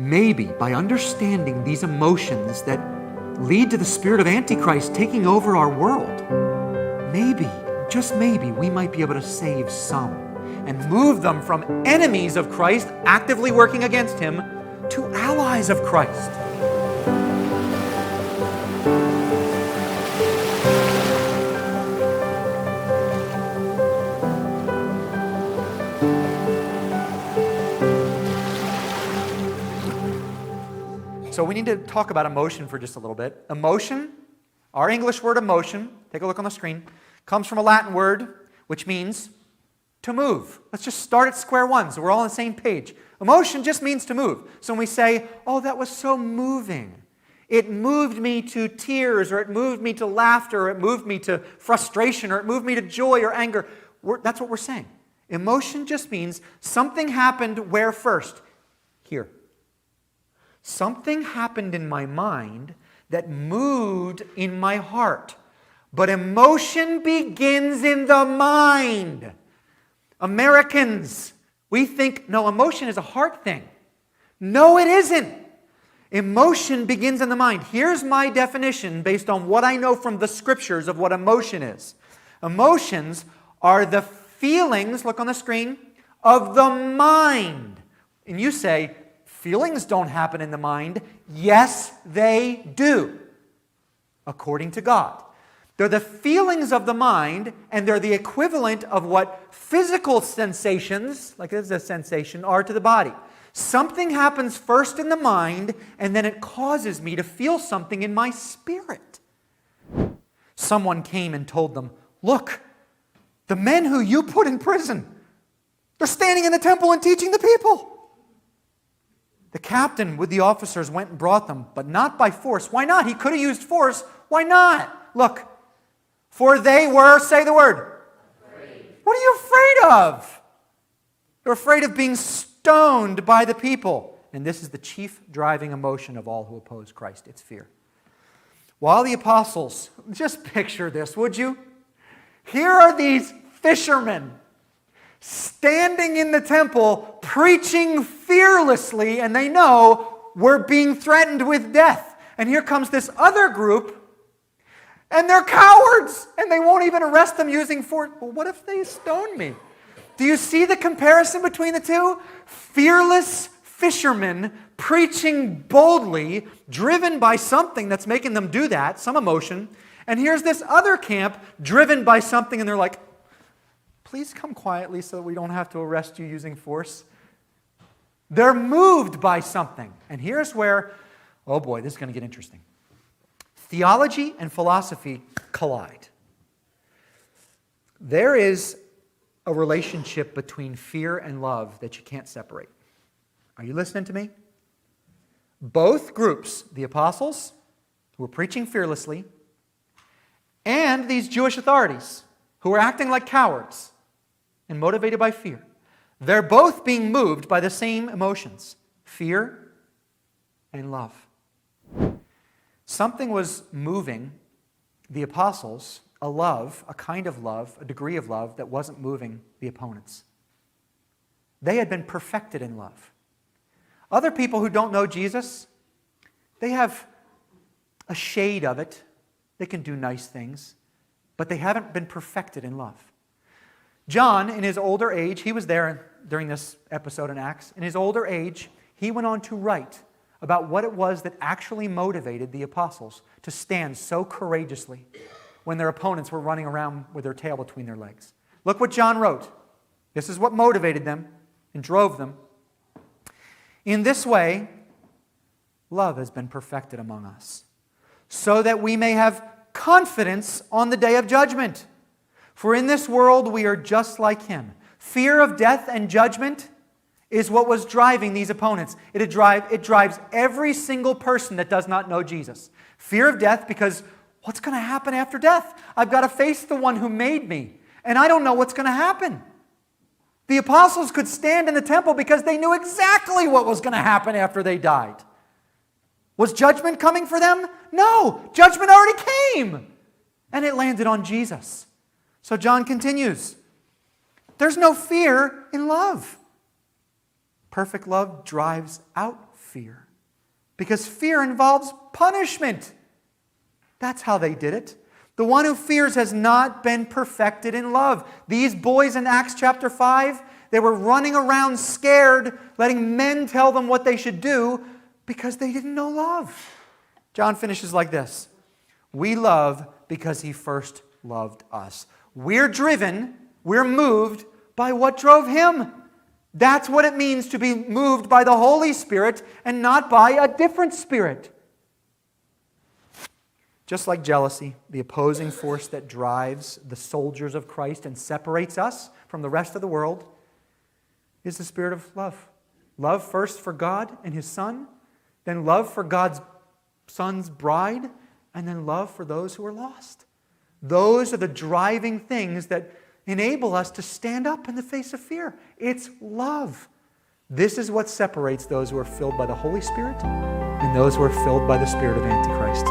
maybe by understanding these emotions that lead to the spirit of Antichrist taking over our world, maybe, just maybe, we might be able to save some and move them from enemies of Christ, actively working against Him, to allies of Christ. So we need to talk about emotion for just a little bit. Emotion, our English word emotion, take a look on the screen, comes from a Latin word which means to move. Let's just start at square one so we're all on the same page. Emotion just means to move. So when we say, oh, that was so moving, it moved me to tears, or it moved me to laughter, or it moved me to frustration, or it moved me to joy or anger, that's what we're saying. Emotion just means something happened where first? Here. Something happened in my mind that moved in my heart. But emotion begins in the mind. Americans, we think, no, emotion is a heart thing. No, it isn't. Emotion begins in the mind. Here's my definition based on what I know from the Scriptures of what emotion is. Emotions are the feelings, look on the screen, of the mind. And you say, feelings don't happen in the mind. Yes, they do, according to God. They're the feelings of the mind, and they're the equivalent of what physical sensations, like this is a sensation, are to the body. Something happens first in the mind, and then it causes me to feel something in my spirit. Someone came and told them, look, the men who you put in prison, they're standing in the temple and teaching the people. The captain with the officers went and brought them, but not by force. Why not? He could have used force. Why not? Look, for they were, say the word. Afraid. What are you afraid of? You're afraid of being stoned by the people. And this is the chief driving emotion of all who oppose Christ. It's fear. While the apostles, just picture this, would you? Here are these fishermen standing in the temple, preaching fearlessly, and they know we're being threatened with death. And here comes this other group, and they're cowards, and they won't even arrest them using force. Well, what if they stone me? Do you see the comparison between the two? Fearless fishermen preaching boldly, driven by something that's making them do that, some emotion. And here's this other camp driven by something, and they're like, please come quietly so that we don't have to arrest you using force. They're moved by something. And here's where, oh boy, this is going to get interesting. Theology and philosophy collide. There is a relationship between fear and love that you can't separate. Are you listening to me? Both groups, the apostles, who were preaching fearlessly, and these Jewish authorities, who were acting like cowards and motivated by fear, they're both being moved by the same emotions, fear and love. Something was moving the apostles, a love, a kind of love, a degree of love that wasn't moving the opponents. They had been perfected in love. Other people who don't know Jesus, they have a shade of it. They can do nice things, but they haven't been perfected in love. John, in his older age, he was there during this episode in Acts. In his older age, he went on to write about what it was that actually motivated the apostles to stand so courageously when their opponents were running around with their tail between their legs. Look what John wrote. This is what motivated them and drove them. In this way, love has been perfected among us, so that we may have confidence on the day of judgment. For in this world we are just like him. Fear of death and judgment is what was driving these opponents. It drives every single person that does not know Jesus. Fear of death because what's going to happen after death? I've got to face the one who made me, and I don't know what's going to happen. The apostles could stand in the temple because they knew exactly what was going to happen after they died. Was judgment coming for them? No, judgment already came, and it landed on Jesus. So John continues, there's no fear in love. Perfect love drives out fear. Because fear involves punishment. That's how they did it. The one who fears has not been perfected in love. These boys in Acts chapter 5, they were running around scared, letting men tell them what they should do because they didn't know love. John finishes like this. We love because he first loved us. We're driven, we're moved by what drove him. That's what it means to be moved by the Holy Spirit and not by a different spirit. Just like jealousy, the opposing force that drives the soldiers of Christ and separates us from the rest of the world, is the spirit of love. Love first for God and His Son, then love for God's Son's bride, and then love for those who are lost. Those are the driving things that enable us to stand up in the face of fear. It's love. This is what separates those who are filled by the Holy Spirit and those who are filled by the spirit of Antichrist.